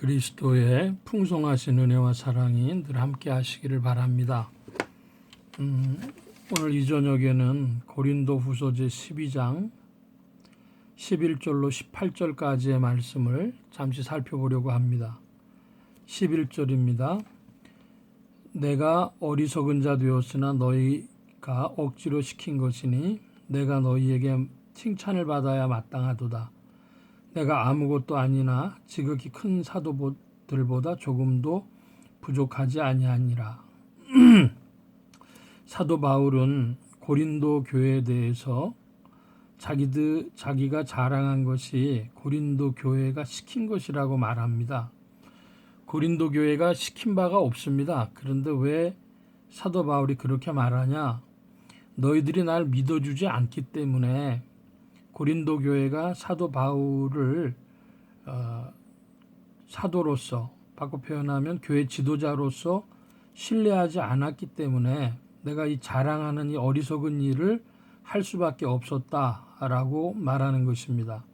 그리스도의 풍성하신 은혜와 사랑이 늘 함께 하시기를 바랍니다. 오늘 이 저녁에는 고린도 후서 제12장 11절로 18절까지의 말씀을 잠시 살펴보려고 합니다. 11절입니다. 내가 어리석은 자 되었으나 너희가 억지로 시킨 것이니 내가 너희에게 칭찬을 받아야 마땅하도다. 내가 아무것도 아니나 지극히 큰 사도들보다 조금도 부족하지 아니하니라. 사도 바울은 고린도 교회에 대해서 자기가 자랑한 것이 고린도 교회가 시킨 것이라고 말합니다. 고린도 교회가 시킨 바가 없습니다. 그런데 왜 사도 바울이 그렇게 말하냐? 너희들이 날 믿어주지 않기 때문에 고린도 교회가 사도 바울을 사도로서, 바꿔 표현하면 교회 지도자로서 신뢰하지 않았기 때문에 내가 이 자랑하는 이 어리석은 일을 할 수밖에 없었다라고 말하는 것입니다.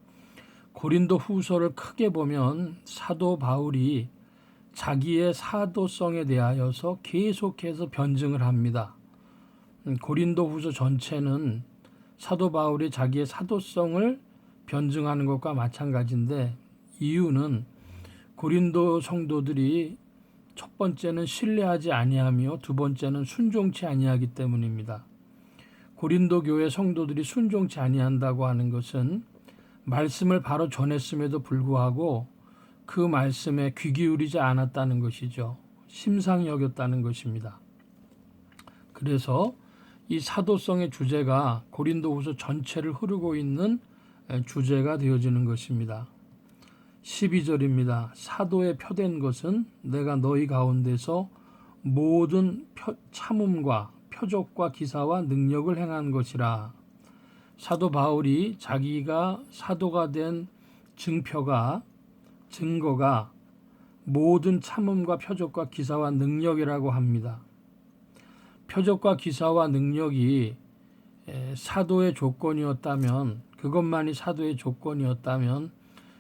고린도 후서를 크게 보면 사도 바울이 자기의 사도성에 대하여서 계속해서 변증을 합니다. 고린도 후서 전체는 사도 바울이 자기의 사도성을 변증하는 것과 마찬가지인데, 이유는 고린도 성도들이 첫 번째는 신뢰하지 아니하며 두 번째는 순종치 아니하기 때문입니다. 고린도 교회 성도들이 순종치 아니한다고 하는 것은 말씀을 바로 전했음에도 불구하고 그 말씀에 귀 기울이지 않았다는 것이죠. 심상히 여겼다는 것입니다. 그래서 이 사도성의 주제가 고린도후서 전체를 흐르고 있는 주제가 되어지는 것입니다. 12절입니다. 사도에 표된 것은 내가 너희 가운데서 모든 참음과 표적과 기사와 능력을 행한 것이라. 사도 바울이 자기가 사도가 된 증거가 모든 참음과 표적과 기사와 능력이라고 합니다. 표적과 기사와 능력이 사도의 조건이었다면, 그것만이 사도의 조건이었다면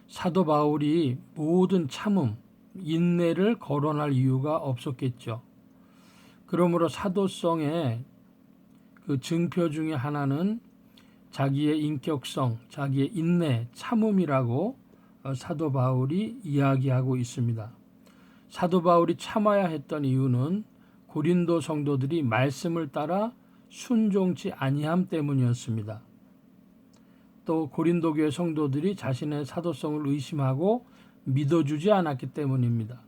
사도 바울이 모든 참음, 인내를 거론할 이유가 없었겠죠. 그러므로 사도성의 그 증표 중에 하나는 자기의 인격성, 자기의 인내, 참음이라고 사도 바울이 이야기하고 있습니다. 사도 바울이 참아야 했던 이유는 고린도 성도들이 말씀을 따라 순종치 아니함 때문이었습니다. 또 고린도 교회 성도들이 자신의 사도성을 의심하고 믿어주지 않았기 때문입니다.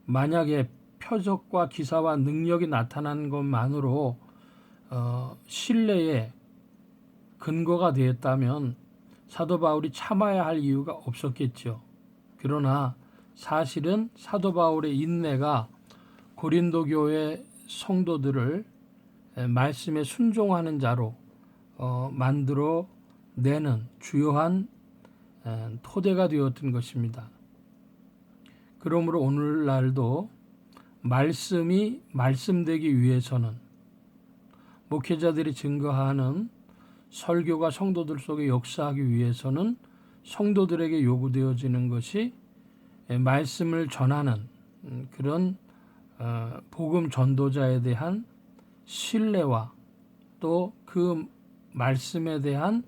만약에 표적과 기사와 능력이 나타난 것만으로 신뢰의 근거가 되었다면 사도 바울이 참아야 할 이유가 없었겠죠. 그러나 사실은 사도 바울의 인내가 고린도 교회 성도들을 말씀에 순종하는 자로 만들어 내는 주요한 토대가 되었던 것입니다. 그러므로 오늘날도 말씀이 말씀되기 위해서는, 목회자들이 증거하는 설교가 성도들 속에 역사하기 위해서는 성도들에게 요구되어지는 것이 말씀을 전하는 그런 복음 전도자에 대한 신뢰와 또 그 말씀에 대한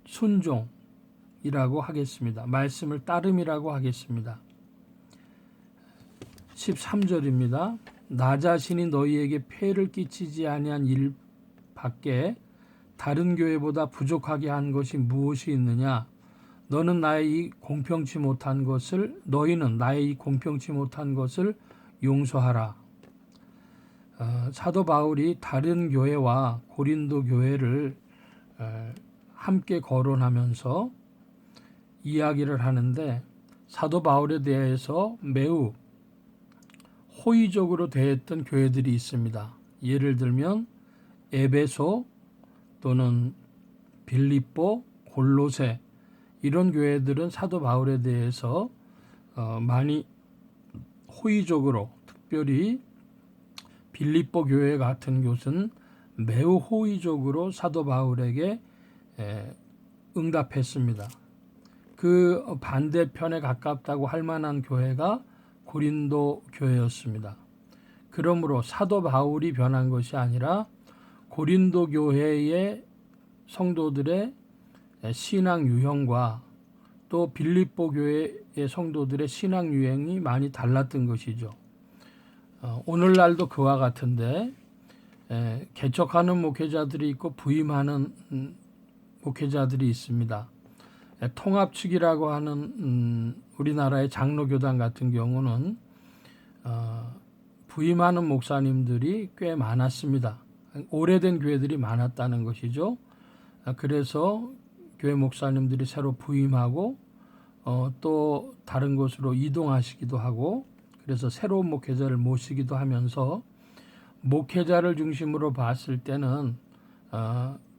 순종이라고 하겠습니다. 말씀을 따름이라고 하겠습니다. 13절입니다. 나 자신이 너희에게 폐를 끼치지 아니한 일 밖에 다른 교회보다 부족하게 한 것이 무엇이 있느냐? 너희는 나의 이 공평치 못한 것을 용서하라. 사도 바울이 다른 교회와 고린도 교회를 함께 거론하면서 이야기를 하는데, 사도 바울에 대해서 매우 호의적으로 대했던 교회들이 있습니다. 예를 들면 에베소 또는 빌립보, 골로새, 이런 교회들은 사도 바울에 대해서 많이 호의적으로, 특별히 빌립보 교회 같은 곳은 매우 호의적으로 사도 바울에게 응답했습니다. 그 반대편에 가깝다고 할 만한 교회가 고린도 교회였습니다. 그러므로 사도 바울이 변한 것이 아니라 고린도 교회의 성도들의 신앙 유형과 또 빌립보 교회의 성도들의 신앙 유형이 많이 달랐던 것이죠. 오늘날도 그와 같은데 개척하는 목회자들이 있고 부임하는 목회자들이 있습니다. 통합측이라고 하는 우리나라의 장로교단 같은 경우는 부임하는 목사님들이 꽤 많았습니다. 오래된 교회들이 많았다는 것이죠. 그래서 교회 목사님들이 새로 부임하고 또 다른 곳으로 이동하시기도 하고, 그래서 새로운 목회자를 모시기도 하면서 목회자를 중심으로 봤을 때는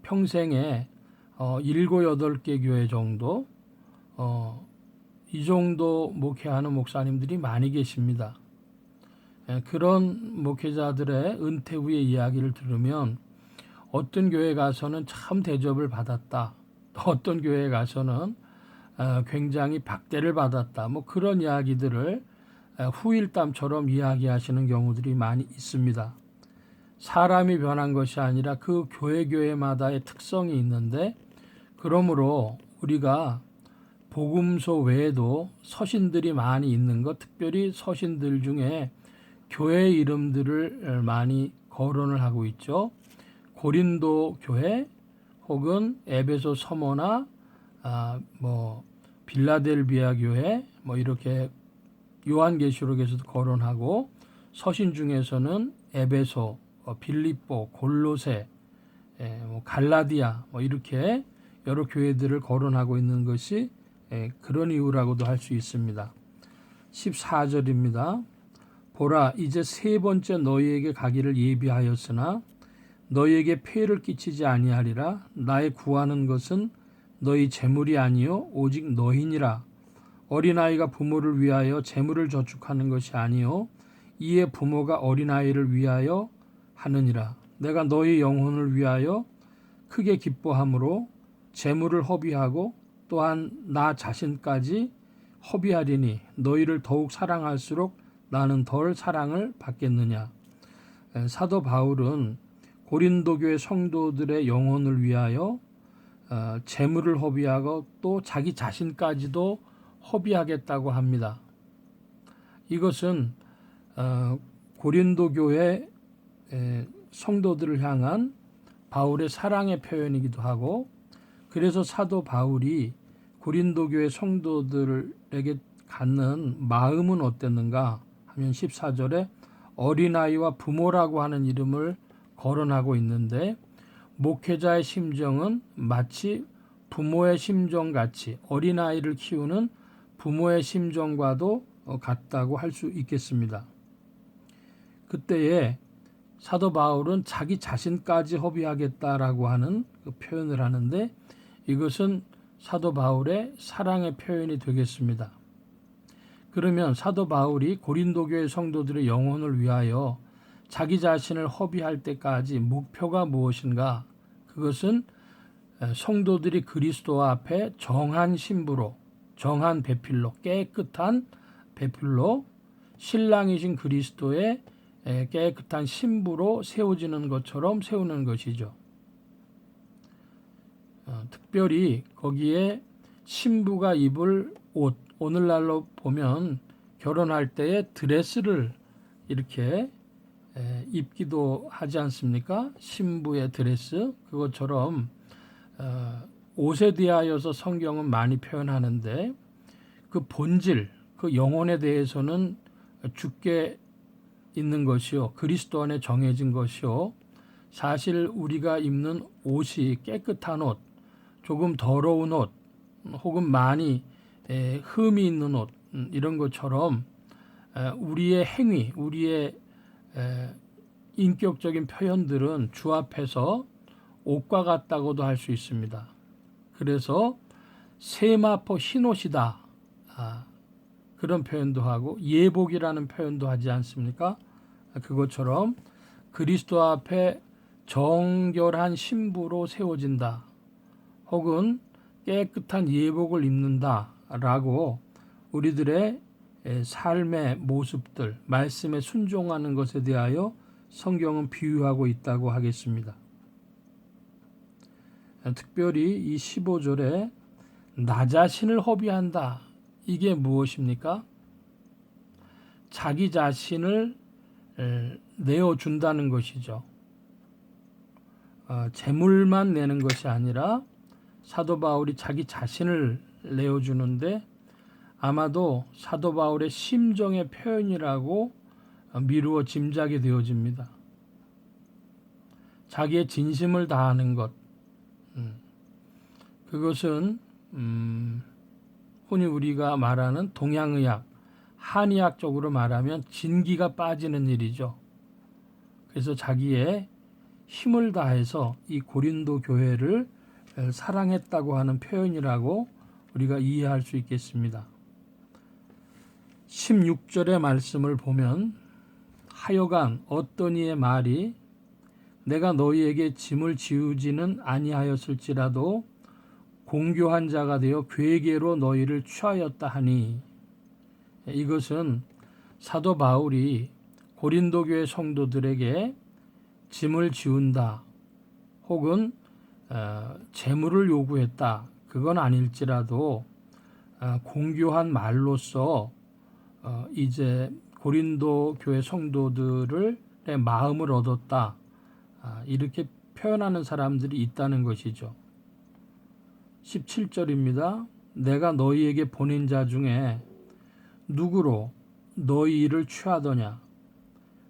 평생에 7, 8개 교회 정도 이 정도 목회하는 목사님들이 많이 계십니다. 그런 목회자들의 은퇴 후의 이야기를 들으면 어떤 교회 가서는 참 대접을 받았다, 어떤 교회 가서는 굉장히 박대를 받았다, 뭐 그런 이야기들을 후일담처럼 이야기하시는 경우들이 많이 있습니다. 사람이 변한 것이 아니라 그 교회마다의 특성이 있는데, 그러므로 우리가 복음서 외에도 서신들이 많이 있는 것, 특별히 서신들 중에 교회 이름들을 많이 거론을 하고 있죠. 고린도 교회 혹은 에베소 서머나 빌라델비아 교회 이렇게 요한계시록에서도 거론하고, 서신 중에서는 에베소, 빌립보, 골로새, 갈라디아 이렇게 여러 교회들을 거론하고 있는 것이 그런 이유라고도 할 수 있습니다. 14절입니다. 보라, 이제 세 번째 너희에게 가기를 예비하였으나 너희에게 폐를 끼치지 아니하리라. 나의 구하는 것은 너희 재물이 아니요 오직 너희니라. 어린아이가 부모를 위하여 재물을 저축하는 것이 아니요 이에 부모가 어린아이를 위하여 하느니라. 내가 너희 영혼을 위하여 크게 기뻐함으로 재물을 허비하고 또한 나 자신까지 허비하리니 너희를 더욱 사랑할수록 나는 덜 사랑을 받겠느냐. 사도 바울은 고린도 교회 성도들의 영혼을 위하여 재물을 허비하고 또 자기 자신까지도 허비하겠다고 합니다. 이것은 고린도 교회 성도들을 향한 바울의 사랑의 표현이기도 하고, 그래서 사도 바울이 고린도 교회 성도들에게 갖는 마음은 어땠는가 하면 14절에 어린아이와 부모라고 하는 이름을 거론하고 있는데, 목회자의 심정은 마치 부모의 심정같이 어린아이를 키우는 부모의 심정과도 같다고 할 수 있겠습니다. 그때에 사도 바울은 자기 자신까지 허비하겠다라고 하는 그 표현을 하는데, 이것은 사도 바울의 사랑의 표현이 되겠습니다. 그러면 사도 바울이 고린도 교회 성도들의 영혼을 위하여 자기 자신을 허비할 때까지 목표가 무엇인가? 그것은 성도들이 그리스도 앞에 정한 신부로, 정한 배필로, 깨끗한 배필로 신랑이신 그리스도의 깨끗한 신부로 세워지는 것처럼 세우는 것이죠. 특별히 거기에 신부가 입을 옷, 오늘날로 보면 결혼할 때에 드레스를 이렇게 입기도 하지 않습니까? 신부의 드레스, 그것처럼 옷에 대하여서 성경은 많이 표현하는데, 그 본질, 그 영혼에 대해서는 주께 있는 것이요 그리스도 안에 정해진 것이요, 사실 우리가 입는 옷이 깨끗한 옷, 조금 더러운 옷, 혹은 많이 흠이 있는 옷, 이런 것처럼 우리의 행위, 우리의 인격적인 표현들은 주 앞에서 옷과 같다고도 할 수 있습니다. 그래서 세마포 흰옷이다, 그런 표현도 하고 예복이라는 표현도 하지 않습니까? 그것처럼 그리스도 앞에 정결한 신부로 세워진다, 혹은 깨끗한 예복을 입는다라고 우리들의 삶의 모습들, 말씀에 순종하는 것에 대하여 성경은 비유하고 있다고 하겠습니다. 특별히 이 15절에 나 자신을 허비한다. 이게 무엇입니까? 자기 자신을 내어준다는 것이죠. 재물만 내는 것이 아니라 사도 바울이 자기 자신을 내어주는데 아마도 사도 바울의 심정의 표현이라고 미루어 짐작이 되어집니다. 자기의 진심을 다하는 것, 그것은 흔히 우리가 말하는 동양의학, 한의학적으로 말하면 진기가 빠지는 일이죠. 그래서 자기의 힘을 다해서 이 고린도 교회를 사랑했다고 하는 표현이라고 우리가 이해할 수 있겠습니다. 16절의 말씀을 보면 하여간 어떤 이의 말이 내가 너희에게 짐을 지우지는 아니하였을지라도 공교한 자가 되어 괴계로 너희를 취하였다 하니, 이것은 사도 바울이 고린도 교회 성도들에게 짐을 지운다 혹은 재물을 요구했다, 그건 아닐지라도 공교한 말로써 이제 고린도 교회 성도들의 마음을 얻었다, 이렇게 표현하는 사람들이 있다는 것이죠. 17절입니다. 내가 너희에게 보낸 자 중에 누구로 너희 일을 취하더냐?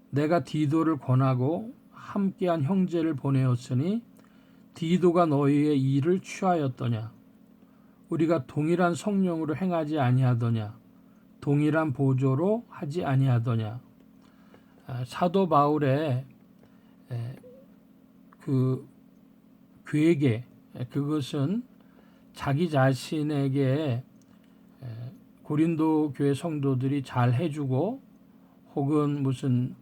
내가 디도를 권하고 함께한 형제를 보내었으니 디도가 너희의 일을 취하였더냐? 우리가 동일한 성령으로 행하지 아니하더냐? 동일한 보조로 하지 아니하더냐? 사도 바울의 그 괴계, 그것은 자기 자신에게 고린도 교회 성도들이 잘 해주고 혹은 무슨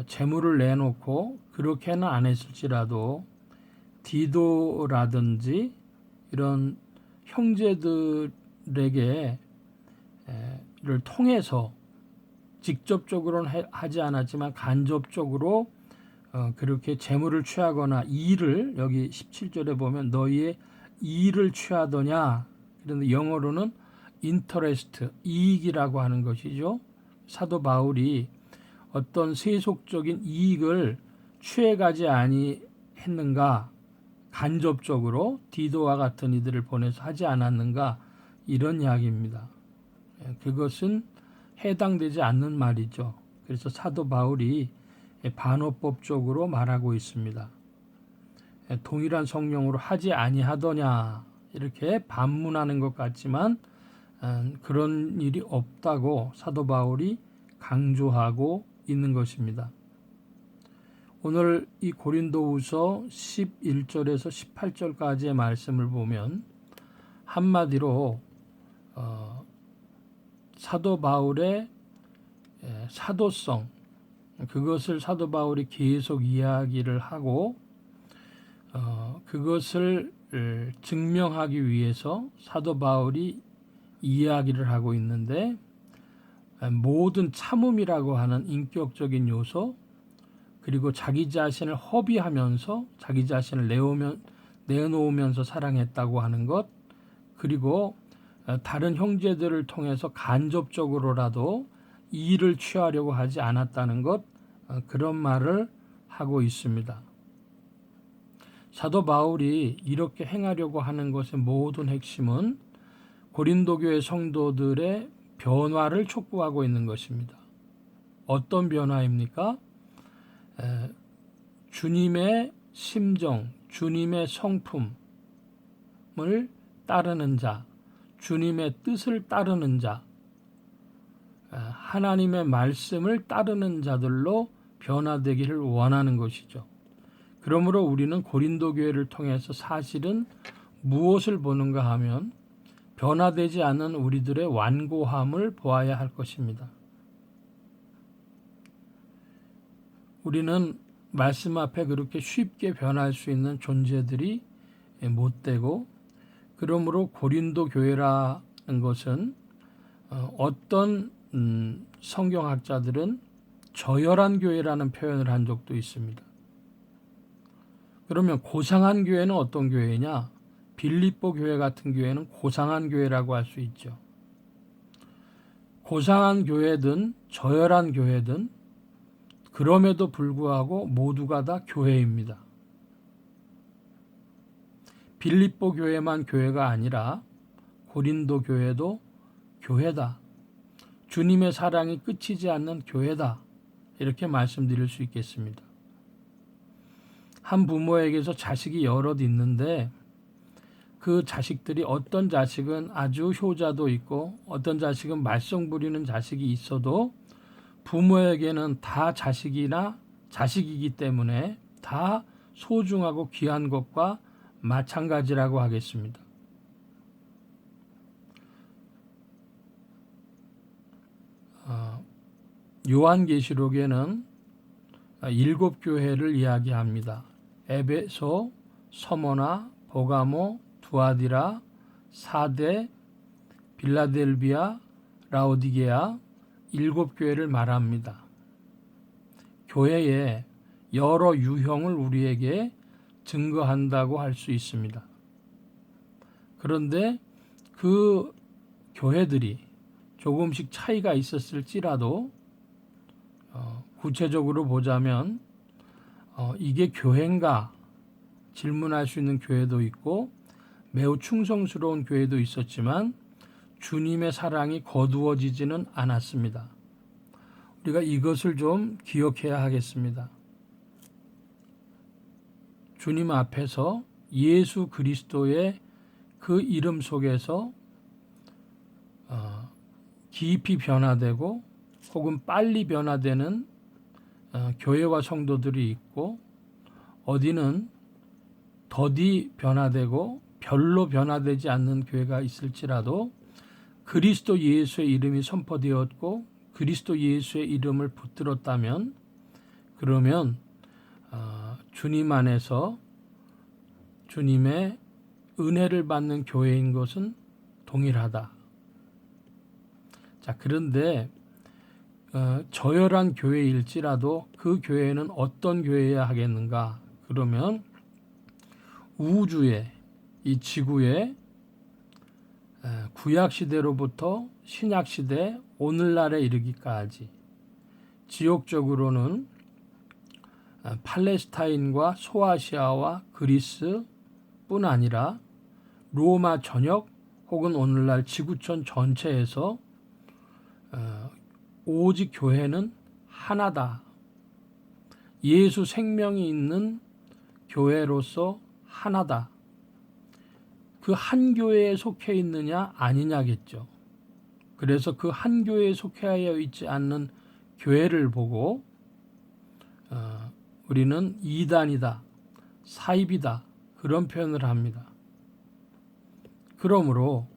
재물을 내놓고 그렇게는 안 했을지라도 디도라든지 이런 형제들에게 를 통해서 직접적으로는 하지 않았지만 간접적으로 그렇게 재물을 취하거나 일을, 여기 17절에 보면 너희의 일을 취하더냐, 그런데 영어로는 interest, 이익이라고 하는 것이죠. 사도 바울이 어떤 세속적인 이익을 취해가지 아니했는가, 간접적으로 디도와 같은 이들을 보내서 하지 않았는가, 이런 이야기입니다. 그것은 해당되지 않는 말이죠. 그래서 사도 바울이 반어법적으로 말하고 있습니다. 동일한 성령으로 하지 아니하더냐, 이렇게 반문하는 것 같지만 그런 일이 없다고 사도 바울이 강조하고 있는 것입니다. 오늘 이 고린도후서 11절에서 18절까지의 말씀을 보면 한마디로 사도 바울의 사도성, 그것을 사도 바울이 계속 이야기를 하고 그것을 증명하기 위해서 사도 바울이 이야기를 하고 있는데, 모든 참음이라고 하는 인격적인 요소, 그리고 자기 자신을 허비하면서 자기 자신을 내놓으면서 사랑했다고 하는 것, 그리고 다른 형제들을 통해서 간접적으로라도 이익을 취하려고 하지 않았다는 것, 그런 말을 하고 있습니다. 사도 바울이 이렇게 행하려고 하는 것의 모든 핵심은 고린도 교회 성도들의 변화를 촉구하고 있는 것입니다. 어떤 변화입니까? 주님의 심정, 주님의 성품을 따르는 자, 주님의 뜻을 따르는 자, 하나님의 말씀을 따르는 자들로 변화되기를 원하는 것이죠. 그러므로 우리는 고린도 교회를 통해서 사실은 무엇을 보는가 하면 변화되지 않는 우리들의 완고함을 보아야 할 것입니다. 우리는 말씀 앞에 그렇게 쉽게 변할 수 있는 존재들이 못 되고, 그러므로 고린도 교회라는 것은 어떤 성경학자들은 저열한 교회라는 표현을 한 적도 있습니다. 그러면 고상한 교회는 어떤 교회냐? 빌립보 교회 같은 교회는 고상한 교회라고 할 수 있죠. 고상한 교회든 저열한 교회든 그럼에도 불구하고 모두가 다 교회입니다. 빌립보 교회만 교회가 아니라 고린도 교회도 교회다. 주님의 사랑이 끝이지 않는 교회다. 이렇게 말씀드릴 수 있겠습니다. 한 부모에게서 자식이 여럿 있는데 그 자식들이 어떤 자식은 아주 효자도 있고 어떤 자식은 말썽 부리는 자식이 있어도 부모에게는 다 자식이기 때문에 다 소중하고 귀한 것과 마찬가지라고 하겠습니다. 요한계시록에는 7교회를 이야기합니다. 에베소, 서모나, 보가모, 두아디라, 사데, 빌라델비아, 라오디게아 7교회를 말합니다. 교회의 여러 유형을 우리에게 증거한다고 할 수 있습니다. 그런데 그 교회들이 조금씩 차이가 있었을지라도 구체적으로 보자면 이게 교회인가 질문할 수 있는 교회도 있고 매우 충성스러운 교회도 있었지만 주님의 사랑이 거두어지지는 않았습니다. 우리가 이것을 좀 기억해야 하겠습니다. 주님 앞에서 예수 그리스도의 그 이름 속에서 깊이 변화되고 혹은 빨리 변화되는 교회와 성도들이 있고 어디는 더디 변화되고 별로 변화되지 않는 교회가 있을지라도 그리스도 예수의 이름이 선포되었고 그리스도 예수의 이름을 붙들었다면 그러면 주님 안에서 주님의 은혜를 받는 교회인 것은 동일하다. 자, 그런데 저열한 교회일지라도 그 교회는 어떤 교회여야 하겠는가? 그러면 우주의 이 지구의 구약 시대로부터 신약 시대 오늘날에 이르기까지 지역적으로는 팔레스타인과 소아시아와 그리스뿐 아니라 로마 전역 혹은 오늘날 지구촌 전체에서 오직 교회는 하나다. 예수 생명이 있는 교회로서 하나다. 그 한 교회에 속해 있느냐 아니냐겠죠. 그래서 그 한 교회에 속해 있지 않는 교회를 보고 우리는 이단이다, 사입이다 그런 표현을 합니다. 그러므로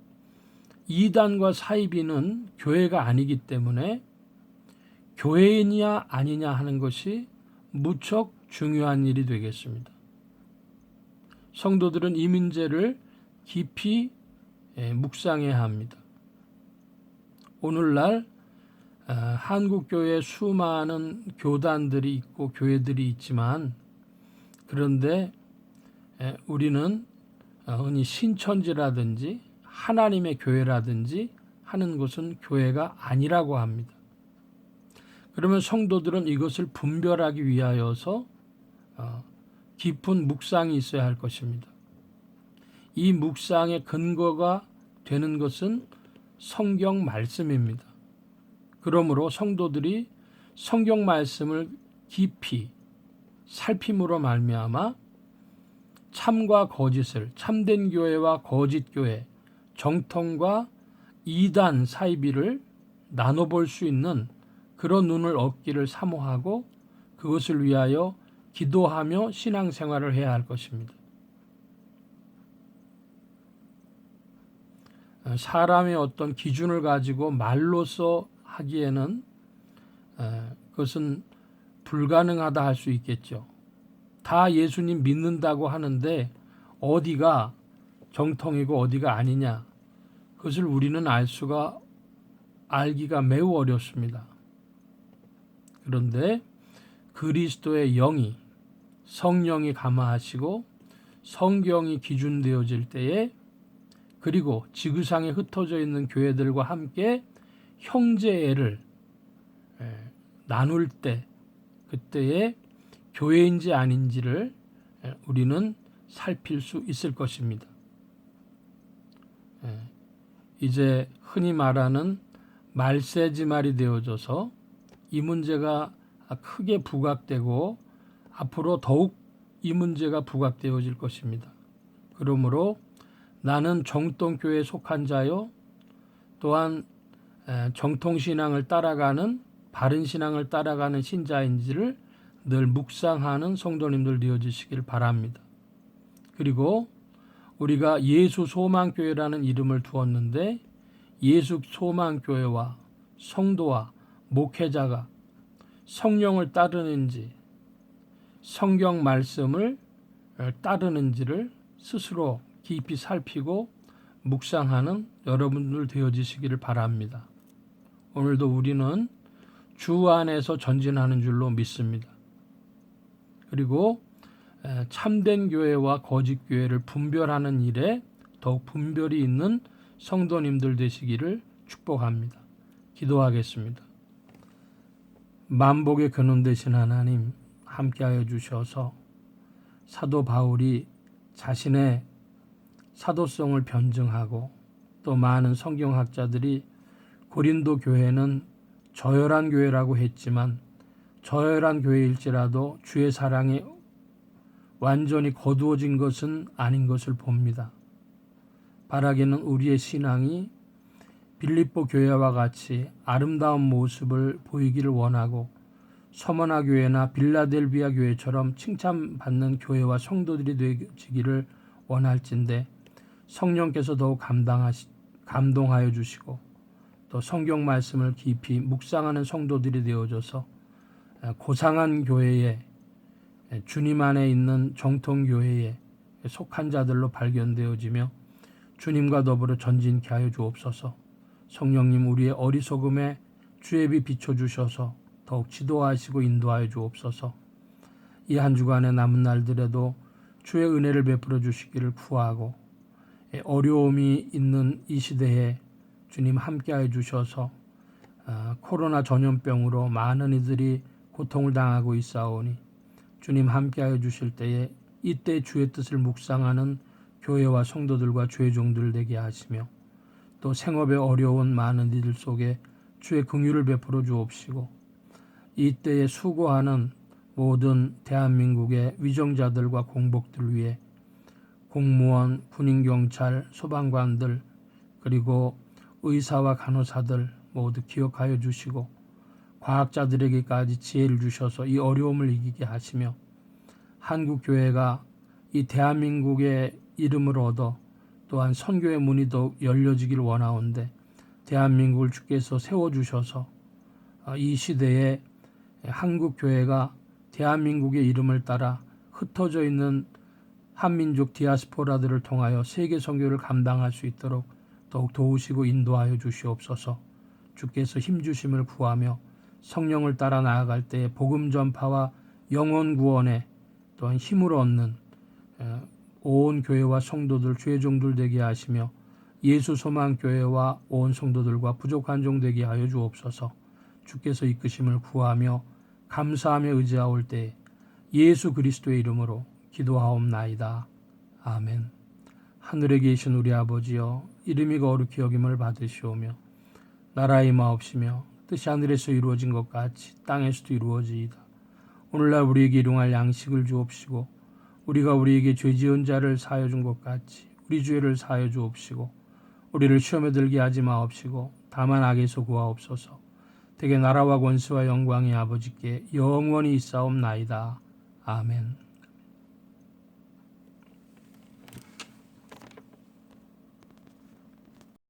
이단과 사입이는 교회가 아니기 때문에 교회인이냐 아니냐 하는 것이 무척 중요한 일이 되겠습니다. 성도들은 이 문제를 깊이 묵상해야 합니다. 오늘날 한국교회에 수많은 교단들이 있고 교회들이 있지만 그런데 우리는 흔히 신천지라든지 하나님의 교회라든지 하는 것은 교회가 아니라고 합니다. 그러면 성도들은 이것을 분별하기 위하여서 깊은 묵상이 있어야 할 것입니다. 이 묵상의 근거가 되는 것은 성경 말씀입니다. 그러므로 성도들이 성경 말씀을 깊이 살핌으로 말미암아 참과 거짓을 참된 교회와 거짓 교회, 정통과 이단 사이비를 나눠볼 수 있는 그런 눈을 얻기를 사모하고 그것을 위하여 기도하며 신앙생활을 해야 할 것입니다. 사람의 어떤 기준을 가지고 말로써 하기에는 그것은 불가능하다 할 수 있겠죠. 다 예수님 믿는다고 하는데 어디가 정통이고 어디가 아니냐, 그것을 우리는 알기가 매우 어렵습니다. 그런데 그리스도의 영이, 성령이 감화하시고 성경이 기준되어질 때에, 그리고 지구상에 흩어져 있는 교회들과 함께 형제애를 나눌 때, 그때에 교회인지 아닌지를 우리는 살필 수 있을 것입니다. 이제 흔히 말하는 말세지말이 되어져서 이 문제가 크게 부각되고 앞으로 더욱 이 문제가 부각되어질 것입니다. 그러므로 나는 정통교회에 속한 자요, 또한 정통신앙을 따라가는, 바른 신앙을 따라가는 신자인지를 늘 묵상하는 성도님들 되어주시길 바랍니다. 그리고 우리가 예수 소망교회라는 이름을 두었는데, 예수 소망교회와 성도와 목회자가 성령을 따르는지, 성경 말씀을 따르는지를 스스로 깊이 살피고 묵상하는 여러분들 되어지시기를 바랍니다. 오늘도 우리는 주 안에서 전진하는 줄로 믿습니다. 그리고 참된 교회와 거짓 교회를 분별하는 일에 더욱 분별이 있는 성도님들 되시기를 축복합니다. 기도하겠습니다. 만복의 근원 되신 하나님, 함께하여 주셔서 사도 바울이 자신의 사도성을 변증하고, 또 많은 성경학자들이 고린도 교회는 저열한 교회라고 했지만, 저열한 교회일지라도 주의 사랑이 완전히 거두어진 것은 아닌 것을 봅니다. 바라기는 우리의 신앙이 빌립보 교회와 같이 아름다운 모습을 보이기를 원하고, 서머나 교회나 빌라델비아 교회처럼 칭찬받는 교회와 성도들이 되기를 원할진대, 성령께서 더욱 감동하여 주시고, 또 성경 말씀을 깊이 묵상하는 성도들이 되어져서 고상한 교회에, 주님 안에 있는 정통교회에 속한 자들로 발견되어지며 주님과 더불어 전진케 하여 주옵소서. 성령님, 우리의 어리석음에 주의 빛 비춰주셔서 더욱 지도하시고 인도하여 주옵소서. 이 한 주간의 남은 날들에도 주의 은혜를 베풀어 주시기를 구하고, 어려움이 있는 이 시대에 주님 함께하여 주셔서 코로나 전염병으로 많은 이들이 고통을 당하고 있사오니 주님 함께하여 주실 때에 이때 주의 뜻을 묵상하는 교회와 성도들과 주의 종들 되게 하시며, 또 생업에 어려운 많은 이들 속에 주의 긍휼을 베풀어 주옵시고, 이때에 수고하는 모든 대한민국의 위정자들과 공복들 위해 공무원, 군인, 경찰, 소방관들, 그리고 의사와 간호사들 모두 기억하여 주시고, 과학자들에게까지 지혜를 주셔서 이 어려움을 이기게 하시며, 한국교회가 이 대한민국의 이름을 얻어 또한 선교의 문이 더욱 열려지길 원하온데, 대한민국을 주께서 세워주셔서 이 시대에 한국교회가 대한민국의 이름을 따라 흩어져 있는 한민족 디아스포라들을 통하여 세계 선교를 감당할 수 있도록 더욱 도우시고 인도하여 주시옵소서. 주께서 힘주심을 구하며 성령을 따라 나아갈 때에 복음 전파와 영혼 구원에 또한 힘을 얻는 온 교회와 성도들, 주의 종들 되게 하시며, 예수 소망 교회와 온 성도들과 부족한 종 되게 하여 주옵소서. 주께서 이끄심을 구하며 감사하며 의지하올 때에 예수 그리스도의 이름으로 기도하옵나이다. 아멘. 하늘에 계신 우리 아버지여, 이름이 거룩히 여김을 받으시오며 나라의 마옵시며 뜻이 하늘에서 이루어진 것 같이 땅에서도 이루어지이다. 오늘날 우리에게 일용할 양식을 주옵시고, 우리가 우리에게 죄 지은 자를 사하여 준 것 같이 우리 죄를 사하여 주옵시고, 우리를 시험에 들게 하지 마옵시고 다만 악에서 구하옵소서. 대개 나라와 권세와 영광이 아버지께 영원히 있사옵나이다. 아멘.